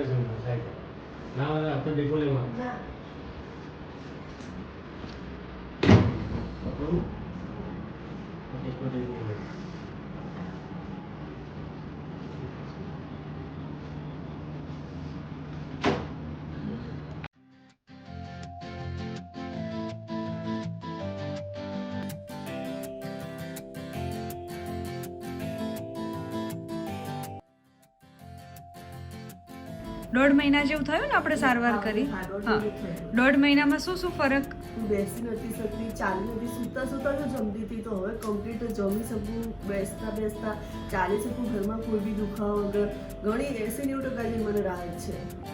Operation થાય ના વાળા આપણે ડેકોલેમાં ના દોઢ મહિના જેવું થયું ને આપણે સારવાર કરી. હા, દોઢ મહિનામાં શું શું ફરક? હું બેસી નથી શકતી, ચાલી નથી, સૂતા સૂતા જો જમતી હતી તો હવે કમ્પ્લીટ જમી શકું, બેસતા બેસતા ચાલી શકું, ઘરમાં કોઈ બી દુખાવો વગર ઘણી 80-90% મને રાહત છે.